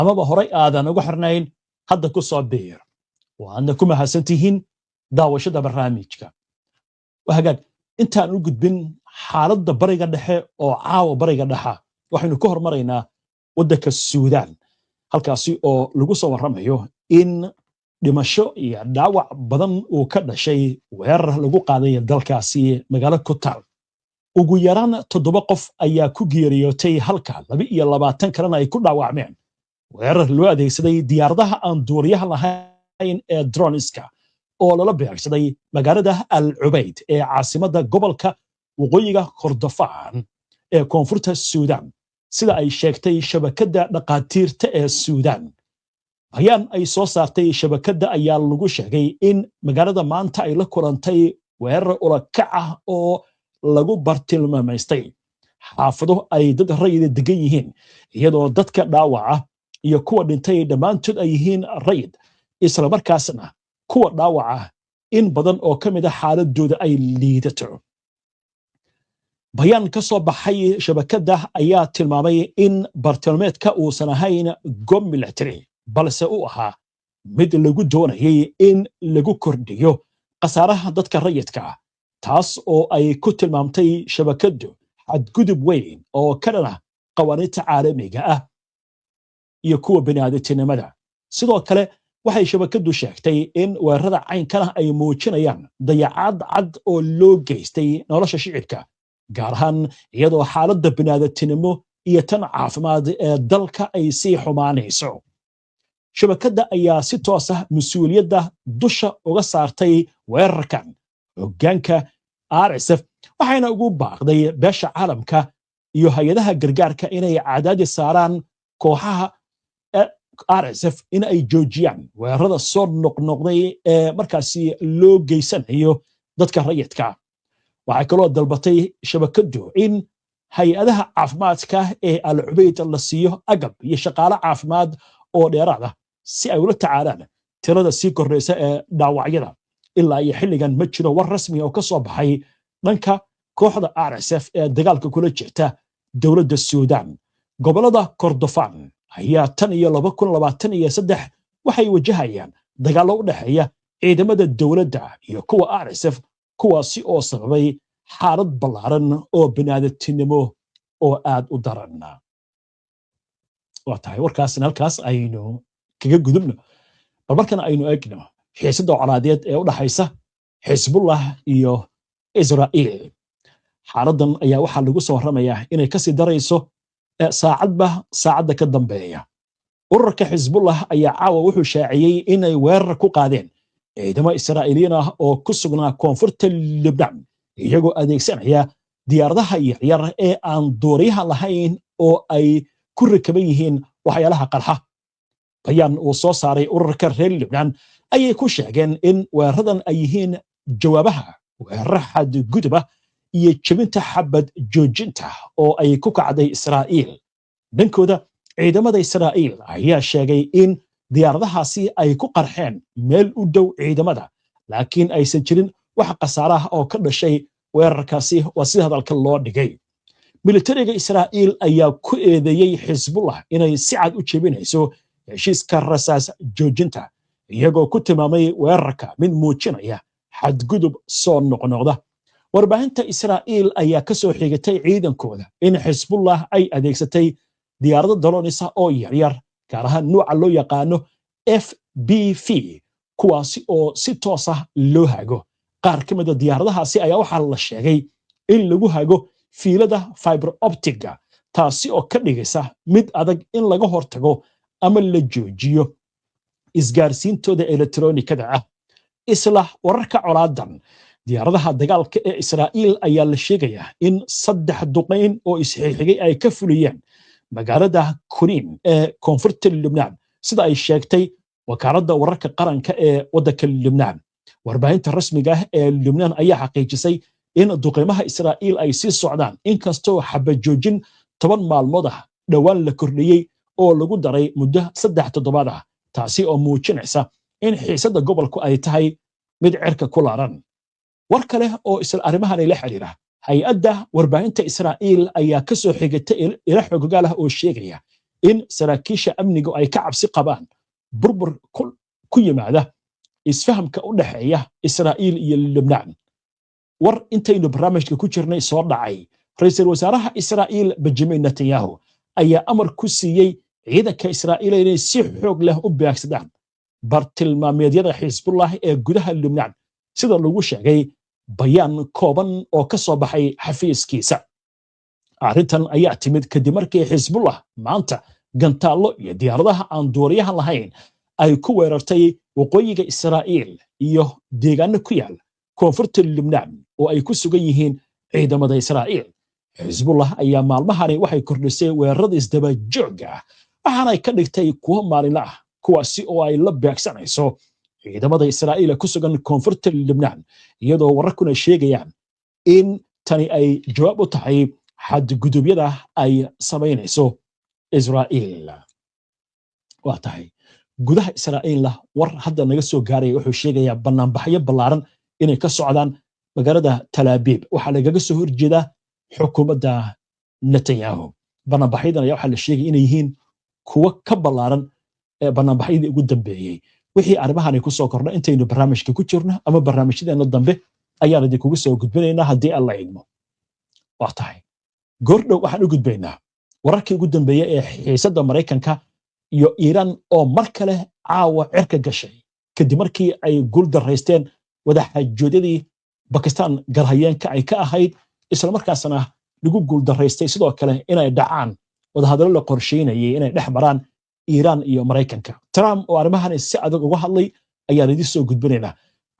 amaba horay aadan ugu xirnayn hadda ku soo biir waadna ku mahadsantihiin daawashada barnaamijka wahagaag intaan u gudbin xaaladda bariga dhexe oo caawa bariga dhexa waxaynu ka hormaraynaa waddanka Suudaan halkaasi oo lagu soo warramayo in dhimasho iyo dhaawac badan uu ka dhashay weerar lagu qaaday dalkaasi magaalo ku taal ugu yaraan 7 qof ayaa ku geeriyootay halka 22 kalena ay ku dhaawacmeen weerar loo adeegsaday diyaaradaha aan duuriyaha lahayn ee droneska oo lala beegsaday magaalada Al Ubayd ee caasimadda gobolka waqooyiga Kordofaan ee koonfurta Suudaan sida ay sheegtay shabakadda dhaqaatiirta ee Suudaan bayaan ay soo saartay shabakadda ayaa lagu sheegay in magaalada maanta ay la kulantay weerar ulakac ah oo lagu bartilmaameystay xaafado ay dad rayid degan yihiin iyadoo dadka dhaawaca iyo kuwa dhintay dhammaantood ay yihiin rayid isla markaasna kuwa dhaawaca in badan oo ka mid ah xaaladooda ay liidato bayaan ka soo baxay shabakadda ayaa tilmaamay in bartilmaameedka uusan ahayn goob military balse uu ahaa mid lagu doonayay in lagu kordhiyo khasaaraha dadka rayidka taas oo ay ku tilmaamtay shabakaddu xadgudub weyn oo ka dhan ah qawaaniinta caalamiga ah iyo kuwa bini'aadantinimada sidoo kale waxay shabakaddu sheegtay in weerarada caynkan ah ay muujinayaan dayacaad cad oo loo geystay nolosha shicibka gaar ahaan iyadoo xaaladda bini'aadantinimo iyo tan caafimaad ee dalka ay sii xumaanayso shabakadda ayaa si toos ah mas'uuliyadda dusha uga saartay weerarkan hoggaanka RSF waxayna ugu baaqday beesha caalamka iyo hay'adaha gargaarka inay cadaadis saaraan kooxaha RSF in ay joojiyaan weerarada soo noqnoqday ee markaasi loo geysanayo dadka rayidka waxay kaloo dalbatay shabakaddu in hay'adaha caafimaadka ee Al Ubayd la siiyo agab iyo shaqaale caafimaad oo dheeraad ah si ay ula tacaalaan tirada sii kordhaysa ee dhaawacyada ilaa iyo xilligan ma jiro war rasmi oo ka soo baxay dhanka kooxda RSF ee dagaalka kula jirta dowladda Suudaan gobolada Kordofaan ayaa tan iyo 2023 waxay wajahayaan dagaallo u dhaxeeya ciidamada dowladda iyo kuwa RSF kuwaasi oo sababay xaalad ballaaran oo bini'aadantinimo oo aad u daran waa tahay warkaasna halkaas aynu kaga gudubno bal markana aynu eegno xiisadda colaadeed ee u dhaxaysa Xisbullah iyo Israa'iil xaaladdan ayaa waxaa lagu soo warramayaa inay ka sii darayso saacadba saacadda ka dambeeya ururka Xisbullah ayaa caawa wuxuu shaaciyey inay weerar ku qaadeen ciidamo Israa'iiliyiin ah oo ku sugnaa koonfurta Lebanon iyagoo adeegsanaya diyaaradaha yaryar ee aan duuriyaha lahayn oo ay ku rakaban yihiin waxyaalaha qarxa bayaan uu soo saaray ururka reer Lebanon ayay ku sheegeen in weeraradan ay yihiin jawaabaha weerar xadgudub ah iyo jabinta xabad joojinta oo ay ku kacday Israa'iil dhankooda ciidamada Israa'iil ayaa sheegay in diyaaradahaasi ay ku qarxeen meel u dhow ciidamada laakiin aysan jirin wax khasaare ah oo ka dhashay weerarkaasi waa sida hadalka loo dhigay militariga Israa'iil ayaa ku eedeeyay Xisbullah inay si cad u jebinayso heshiiska rasaas joojinta iyagoo ku tilmaamay weerarka mid muujinaya xadgudub soo noqnoqda warbaahinta Israa'iil ayaa ka soo xigatay ciidankooda in Xisbullah ay adeegsatay diyaarado drones oo yaryar gaar ahaan nooca loo yaqaano FPV kuwaasi oo si toos ah loo hago qaar ka mid ah diyaaradahaasi ayaa waxaa la sheegay in lagu hago fiilada fiber optiga taasi oo ka dhigaysa mid adag in laga hortago ama la joojiyo isgaarsiintooda elektroonikada ah isla wararka colaadan diyaaradaha dagaalka ee Israa'iil ayaa la sheegayaa in 3 duqeyn oo isxigay ay ka fuliyeen magaalada Kunin ee koonfurta Lebanon sida ay sheegtay wakaaladda wararka qaranka ee waddanka Lebanon warbaahinta rasmiga ah ee Lebanon ayaa xaqiijisay in duqeymaha Israa'iil ay sii socdaan inkastoo xabad joojin 10 maalmood ah dhawaan la kordhiyay oo lagu daray muddo 3 toddobaad ah taasi oo muujinaysa in xiisadda gobolku ay tahay mid cirka ku laaran war kale oo isla arrimahan la xiriira hay'adda warbaahinta Israa'iil ayaa ka soo xigatay ila xogaal ah oo sheegaya in saraakiisha amnigu ay ka cabsi qabaan burbur ku yimaada isfahamka u dhaxeeya Israa'iil iyo Lubnaan. war intaynu barnaamijka ku jirnay soo dhacay ra'iisul wasaaraha Israa'iil Benjamin Netanyahu ayaa amar ku siiyey ciidanka Israa'iil inay si xoog leh u beegsadaan bartilmaameedyada Xisbullah ee gudaha Lubnaan sida lagu sheegay bayaan kooban oo ka soo baxay xafiiskiisa. arrintan ayaa timid kadib markii Xisbullah maanta gantaallo iyo diyaaradaha aan duuliyaha lahayn ay ku weerartay waqooyiga Israa'iil iyo deegaano ku yaal koonfurta Lubnaan oo ay ku sugan yihiin ciidamada Israa'iil. Xisbullah ayaa maalmahani waxay kordhisay weerarada isdaba joog ah waxaana ay ka dhigtay kuwo maalinle ah kuwaasi oo ay la beegsanayso ciidamada Israa'iil ku sugan koonfurta Lubnaan iyadoo wararkuna sheegayaan in tani ay jawaab u tahay xadgudubyada ay samaynayso Israa'iil. waa tahay gudaha Israa'iil war hadda naga soo gaaray wuxuu sheegayaa banaanbaxyo ballaaran inay ka socdaan magaalada Tel Aviv waxaa lagaga soo horjeedaa xukuumadda Netanyahu. banaanbaxyadan ayaa waxaa la sheegay inay yihiin kuwo ka ballaaran ee banaanbaxyadii ugu dambeeyey. wixii arrimahan ay ku soo kordha intaynu barnaamijka ku jirno ama barnaamijyadeena dambe ayaan idinkugu soo gudbinaynaa haddii alla idmo. waa tahay goordhow waxaan u gudbaynaa wararkii ugu dambeeyey ee xiisadda Maraykanka iyo Iiraan oo mar kale caawa cirka gashay kadib markii ay guul daraysteen wadaxaajoodadii Bakistan garhayeenka ay ka ahayd isla markaasna lagu guul daraystay sidoo kale inay dhacaan wadahadallo la qorsheynayay inay dhex maraan Iiraan iyo Maraykanka. Trump oo arrimahan si adag uga hadlay ayaa idin soo gudbinaynaa.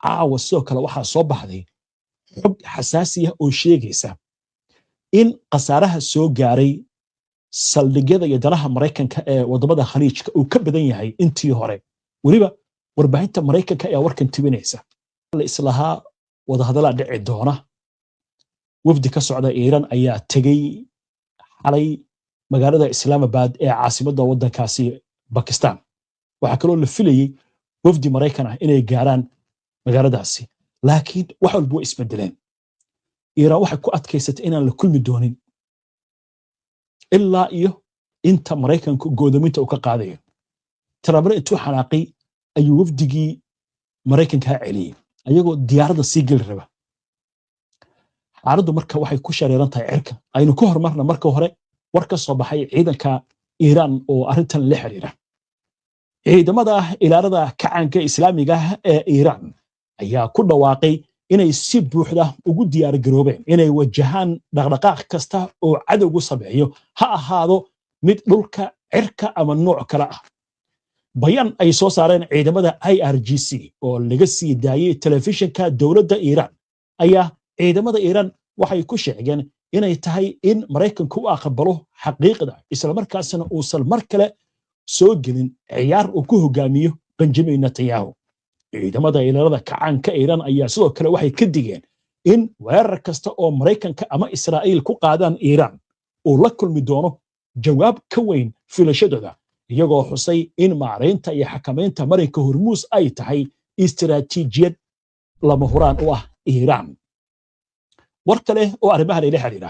caawa sidoo kale waxaa soo baxday xog xasaasi ah oo sheegaysa in khasaaraha soo gaaray saldhigyada iyo danaha Maraykanka ee wadamada Khaliijka uu ka badan yahay intii hore. weliba warbaahinta Maraykanka ayaa warkan tibinaysa la islahaa wadahadalla dhici doona. wafdi ka socda Iiraan ayaa tegay xalay magaalada Islamabad ee caasimadda waddankaasi Bakistan. waxaa kaloo la filayay wafdi Maraykan ah inay gaaraan magaaladaasi laakiin wax walba way isbedeleen. Iiraan waxay ku adkaysatay inaan la kulmi doonin ilaa iyo inta Maraykanku go'doominta uu ka qaadayo. Trump intuu xanaaqay ayuu wafdigii Maraykanka celiyay ayagoo diyaaradda sii gali raba. xaaladdu marka waxay ku shareeran tahay cirka. aynu ku hormarna marka hore war ka soo baxay ciidanka Iiraan oo arrintan la xiriira. ciidamada ilaalada kacaanka Islaamiga ah ee Iiraan ayaa ku dhawaaqay inay si buuxda ugu diyaar garoobeen inay wajahaan dhaqdhaqaaq kasta oo cadowgu sameeyo ha ahaado mid dhulka cirka ama nooc kale ah. bayaan ay soo saareen ciidamada IRGC oo laga sii daayay telefishinka dowladda Iiraan ayaa ciidamada Iiraan waxay ku sheegeen inay tahay in Maraykanku u aqbalo xaqiiqda isla markaasna uusan mar kale soo gelin ciyaar uu ku hogaamiyo Benjamin Netanyahu. ciidamada ilaalada kacaanka Iiraan ayaa sidoo kale waxay ka digeen in weerar kasta oo Maraykanka ama Israa'iil ku qaadaan Iiraan uu la kulmi doono jawaab ka weyn filashadooda iyagoo xusay in maareynta iyo xakamaynta Marinka Hormuus ay tahay istiraatiijiyad lama huraan u ah Iiraan. war kale oo arrimahan la xiriira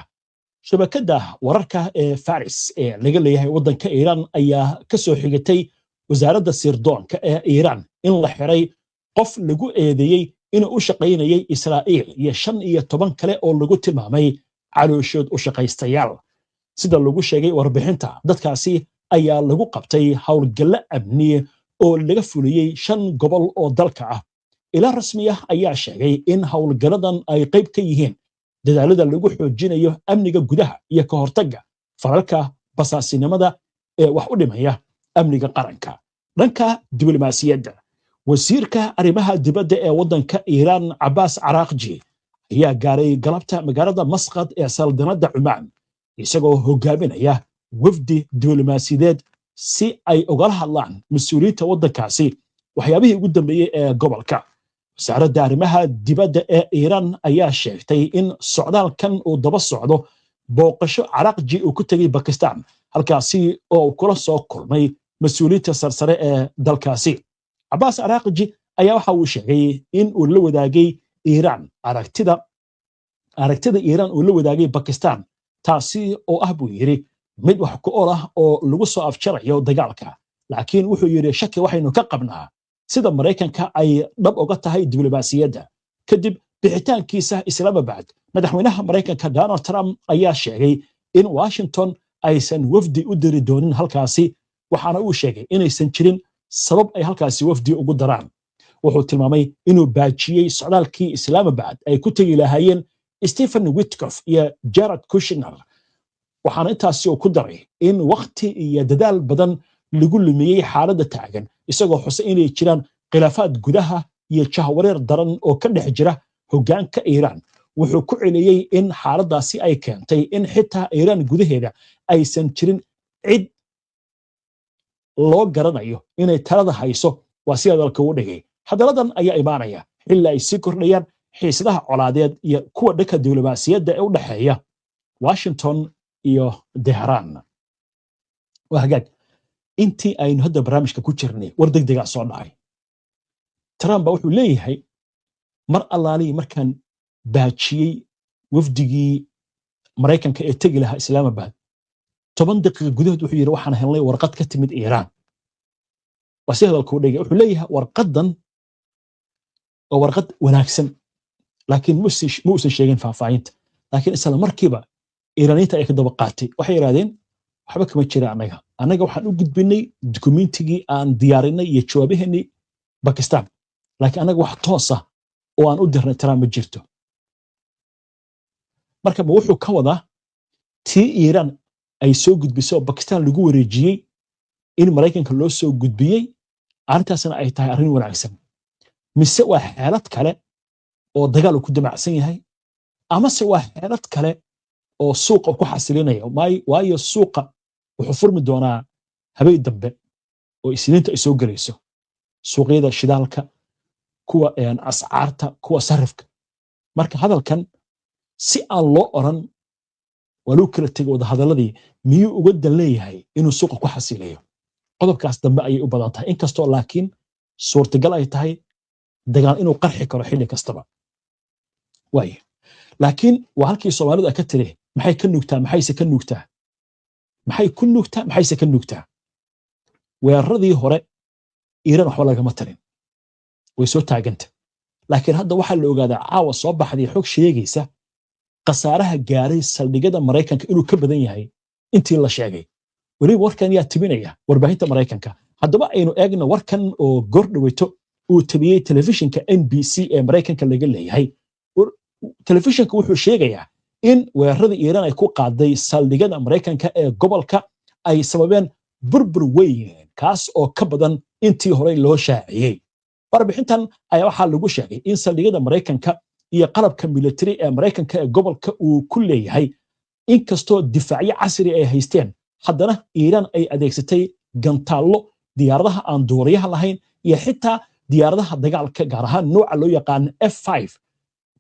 shabakadda wararka ee Faris ee laga leeyahay waddanka Iiraan ayaa ka soo xigatay wasaaradda sirdoonka ee Iiraan in la xiray qof lagu eedeeyay inuu u shaqaynayay Israa'iil iyo 15 kale oo lagu tilmaamay calooshood u shaqaystayaal. sida lagu sheegay warbixinta dadkaasi ayaa lagu qabtay howlgalla amni oo laga fuliyay 5 gobol oo dalka ah. ilaa rasmi ah ayaa sheegay in howlgalladan ay qayb ka yihiin dadaalada lagu xoojinayo amniga gudaha iyo ka hortagga falalka basaasinimada ee wax u dhimaya amniga qaranka. dhanka diblomaasiyadda wasiirka arrimaha dibadda ee waddanka Iiraan Abbas Araghchi ayaa gaaray galabta magaalada Masqad ee saldanadda Cumaan isagoo hogaaminaya wafdi diblomaasiyadeed si ay ugala hadlaan mas'uuliyiinta waddankaasi waxyaabihii ugu dambeeyay ee gobolka. wasaaradda arrimaha dibadda ee Iiraan ayaa sheegtay in socdaalkan uu daba socdo booqasho Araghchi uu ku tagay Bakistan halkaasi oo uu kula soo kulmay mas'uuliyiinta sarsare ee dalkaasi. Abbas Araghchi ayaa waxa uu sheegay in uu la wadaagay Iiraan aragtida Iiraan uu la wadaagay Bakistan taasi oo ah buu yiri mid wax ku ool ah oo lagu soo afjarayo dagaalka laakiin wuxuu yiri shaki waxaynu ka qabnaa sida Mareykanka ay dhab uga tahay diblomaasiyadda kadib bixitaankiisa Islamabad madaxweynaha Mareykanka Donald Trump ayaa sheegay in Washington aysan wafdi u diri doonin halkaasi waxaana uu sheegay inaysan jirin sabab ay halkaasi wafdi ugu daraan wuxuu tilmaamay inuu baajiyay socdaalkii Islamabad ay ku tagi lahaayeen Stephen Witkoff iyo Jared Kushner waxaana intaasi uu ku daray in waqti iyo dadaal badan lagu lumiyay xaaladda taagan isagoo xusay inay jiraan khilaafaad gudaha iyo jahwareer daran oo ka dhex jira hoggaanka Iran wuxuu ku celiyay in xaaladdaasi ay keentay in xitaa Iran gudaheeda aysan jirin cid loo garanayo inay talada hayso waa sida dalka u dhigay hadaladan ayaa imaanaya xilli ay sii kordhayaan xiisadaha colaadeed iyo kuwa dhanka diblomaasiyadda ee u dhaxeeya Washington iyo Tehran waa hagaag intii aynu hadda barnaamijka ku jirnay war degdega soo dhacay Trump wuxuu leeyahay mar allaali markaan baajiyay wafdigii Mareykanka ee tagi lahaa Islamabad 10 daqiiqo gudahood wuxuu yiri waxaan helnay warqad ka timid Iran wasi hadalku dhigay wuxuu leeyahay warqadan oo warqad wanaagsan laakiin muusan sheegin faahfaahinta laakiin isla markiiba Iiraaniinta ay ka daba qaatay waxay yiraahdeen waxba kama jira anaga waxaan u gudbinay dukumentigii aan diyaarinay iyo jawaabaheennii Pakistan laakiin anaga wax toos ah oo aan u dirnay Trump ma jirto marka wuxuu ka wadaa tii Iran ay soo gudbisay oo Pakistan lagu wareejiyay in Mareykanka loo soo gudbiyay arrintaasna ay tahay arrin wanaagsan mise waa xeelad kale oo dagaal ku damacsan yahay ama se waa xeelad kale oo suuqa ku xasilinaya waayo suuqa wuxuu furmi doonaa habeen dambe oo isniinta ay soo galayso suuqyada shidaalka kuwa ascaarta kuwa sarifka marka hadalkan si aan loo oran waluu kala tego wada hadaladii miyuu uga dan leeyahay inuu suuqa ku xasilayo qodobkaas dambe ayay u badan tahay inkastoo laakiin suurtagal ay tahay dagaal inuu qarxi karo xilli kastaba waayo laakiin waa halkii Soomaalidu ay ka tiri maxay ka nuugtaa maxayse ka nuugtaa maxay ku nuugtaa maxayse ka nuugtaa weeraradii hore Iran waxba lagama tarin way soo taaganta laakiin hadda waxaa la ogaadaa caawa soo baxday xog sheegaysa qasaaraha gaaray saldhigyada Mareykanka inuu ka badan yahay intii la sheegay waliba warkan yaa tibinaya warbaahinta Mareykanka haddaba aynu eegno warkan oo gordhaweyto uu tabiyay telefishinka NBC ee Mareykanka laga leeyahay telefishinka wuxuu sheegayaa in weerarada Iran ay ku qaaday saldhigyada Mareykanka ee gobolka ay sababeen burbur weyn kaas oo ka badan intii hore loo shaaciyay warbixintan ayaa waxaa lagu sheegay in saldhigyada Mareykanka iyo qalabka military ee Mareykanka ee gobolka uu ku leeyahay inkastoo difaacyo casri ay haysteen haddana Iran ay adeegsatay gantaallo diyaaradaha aan duuriyaha lahayn iyo xitaa diyaaradaha dagaalka gaar ahaan nooca loo yaqaan F5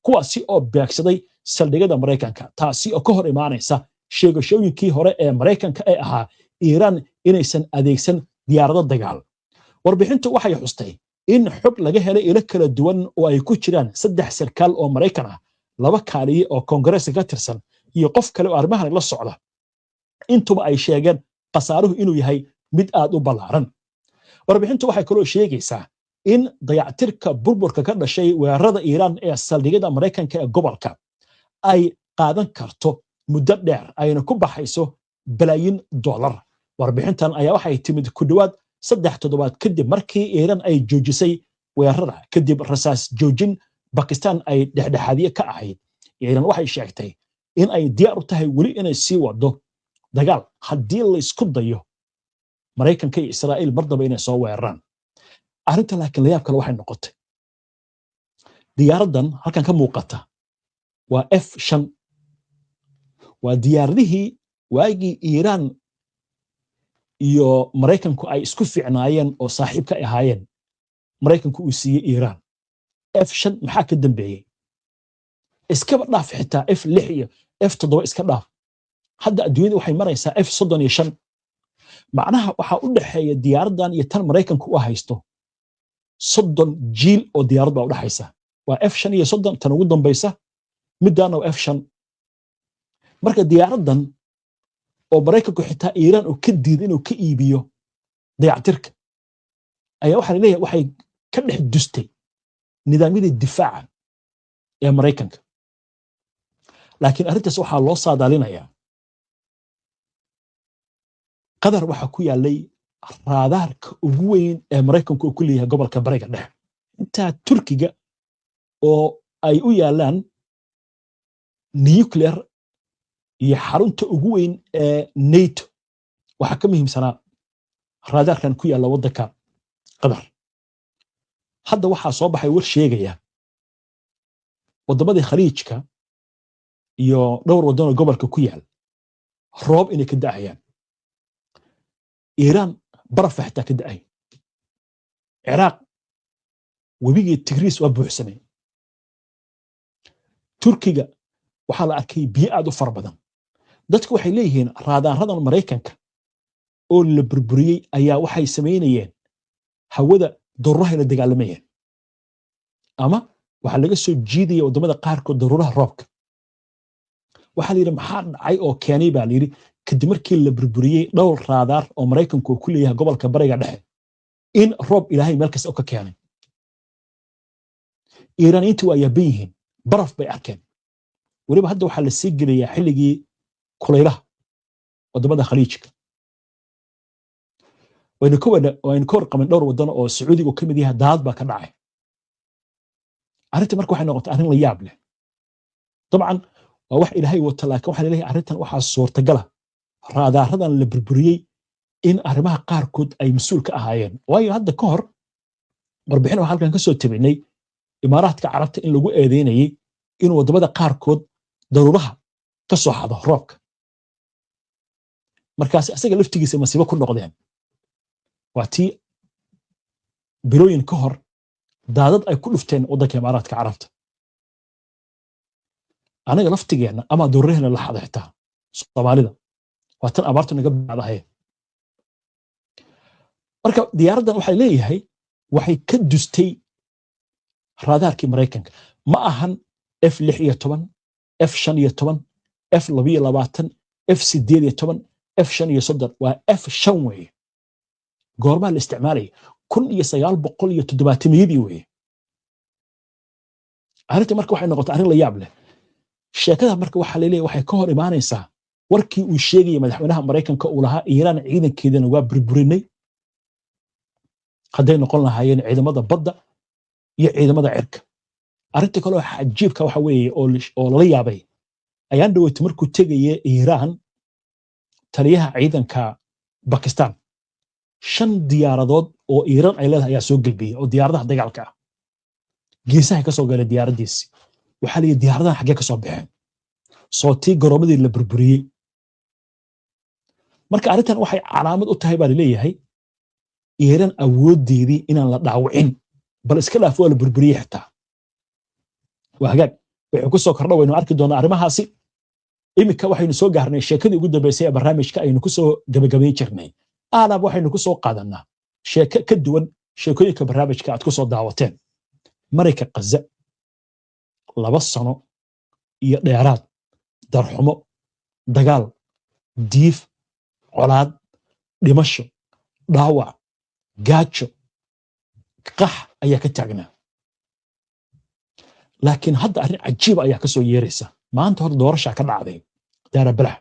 kuwaasi oo beegsaday saldhigyada Mareykanka taasi oo ka hor imaanaysa sheegashooyinkii hore ee Mareykanka ee ahaa Iran inaysan adeegsan diyaarado dagaal warbixintu waxay xustay in xog laga helay ilo kala duwan oo ay ku jiraan 3 sarkaal oo Mareykan ah 2 kaaliye oo Koongareeska ka tirsan iyo qof kale oo arrimahan la socda intuba ay sheegeen qasaaruhu inuu yahay mid aad u ballaaran warbixintu waxay kaloo sheegaysaa in dayactirka burburka ka dhashay weerarada Iran ee saldhigyada Mareykanka ee gobolka ay qaadan karto muddo dheer ayna ku baxayso bilaayin dollar warbixintan ayaa waxay timid ku dhawaad 3 toddobaad kadib markii Iran ay joojisay weerarada kadib rasaas joojin Pakistan ay dhexdhexaadiye ka ahayd Iran waxay sheegtay in ay diyaar u tahay wali inay sii wado dagaal haddii la isku dayo Mareykanka iyo Israa'iil mardaba inay soo weeraraan arrinta laakiin la yaab kale waxay noqotay diyaaradan halkan ka muuqata waa F5 waa diyaaradihii waagii Iran iyo Mareykanku ay isku fiicnaayeen oo saaxiib ka ahaayeen Mareykanku uu siiyay Iran F5 maxaa ka dambeeyay iska dhaaf xitaa F6 iyo F7 iska dhaaf hadda adduunyada waxay maraysaa F35 macnaha waxa u dhaxeeya diyaaradan iyo tan Mareykanku u haysto 30 jiil oo diyaarad baa u dhaxaysa waa F5 iyo 30 tan ugu dambaysa midana waa F5 marka diyaaradan oo Maraykanku xitaa Iiraan uu ka diiday inuu ka iibiyo dayactirka ayaa waxaa leeyahay waxay ka dhex dustay nidaamyada difaaca ee Maraykanka laakiin arrintaas waxaa loo saadaalinayaa qadar waxa ku yaalay raadaarka ugu weyn ee Maraykanku uu ku leeyahay gobolka Bariga Dhexe inta Turkiga oo ay u yaalaan nuclear iyo xarunta ugu weyn ee NATO waxa ka muhiimsanaa raadaarkan ku yaala wadanka qadar hadda waxaa soo baxay war sheegaya waddamadii khaliijka iyo dhowr waddan oo gobolka ku yaal roob inay ka da'ayaan Iiraan baraf xitaa ka da'ay Ciraaq webigii Tigris waa buuxsamay Turkiga waxaa la arkay biyo aad u fara badan dadku waxay leeyihiin raadaaradan Maraykanka oo la burburiyey ayaa waxay sameynayeen hawada daruuraha la dagaalamayeen ama waxa laga soo jiidaya wadamada qaarkood daruuraha roobka waxa la yiri maxaa dhacay oo keenay baa la yiri kadib markii la burburiyey dhowr raadaar oo Maraykanku ku leeyahay gobolka Bariga Dhexe in roob Ilaahay meel kasta ka keenay Iiraaniyiintu waa yaabeen baraf bay arkeen waliba hadda waxa la sii geliyaa xilligii kulaylaha wadamada khaliijka wayna ka warqabeen dhowr waddan oo Sacuudiga ka mid yahay daad baa ka dhacay arrinta marka waxay noqotay arrin la yaab leh dabcan waa wax Ilaahay wata laakiin waxa leeyahay arrintan waxa suurtagal ah raadaaradan la burburiyey in arrimaha qaarkood ay mas'uul ka ahaayeen waayo hadda ka hor warbixin waxa halkan ka soo tabinay Imaaraadka Carabta in lagu eedeynayay in wadamada qaarkood daruuraha ka soo xado roobka markaas asaga laftigiisa masiibo ku noqdeen waatii bilooyin ka hor daadad ay ku dhufteen wadanka Imaaraadka Carabta anaga laftigeena ama daruuraheena la xado xitaa Soomaalida waa tan abaartu naga bacdahay marka diyaaradan waxay leeyahay waxay ka dustay raadaarkii Maraykanka ma ahan F16 F15 F22 F18 F35 waa F5 weeye goorma la isticmaalay 1970 weeye arrinta marka waxay noqotay arrin la yaab leh sheekada marka waxa la leeyahay waxay ka hor imaanaysaa warkii uu sheegay madaxweynaha Maraykanka uu lahaa Iiraan ciidankeedana waa burburinay haday noqon lahaayeen ciidamada badda iyo ciidamada cirka arrinta kale oo xajiibka waxa weeye oo la yaabay ayaan dhaweeyay markuu tagayay Iiraan taliyaha ciidanka Pakistan 5 diyaaradood oo Iiraan ay leedahay ayaa soo galbiyay oo diyaaradaha dagaalka ah geesaha ka soo galay diyaaradiisi waxa la yiraahdaa diyaaradaha xagee ka soo baxeen sootii garoomadii la burburiyay marka arrintan waxay calaamad u tahay baa leeyahay Iiraan awoodeedii inaan la dhaawicin bal iska dhaaf waa la burburiyay xitaa waa hagaag wuxuu ku soo kordhay waynu arki doonaa arrimahaasi imika waxaynu soo gaarnay sheekadii ugu dambeysay ee barnaamijka aynu ku soo gabagabayn jirnay aanab waxaynu ku soo qaadanaa sheeko ka duwan sheekooyinka barnaamijka aad ku soo daawateen marayka Gaza 2 sano iyo dheeraad darxumo dagaal diif colaad dhimasho dhaawac gaajo qax ayaa ka taagnaa laakiin hadda arrin cajiib ayaa ka soo yeeraysa maanta hor doorasho ka dhacday Daarabalax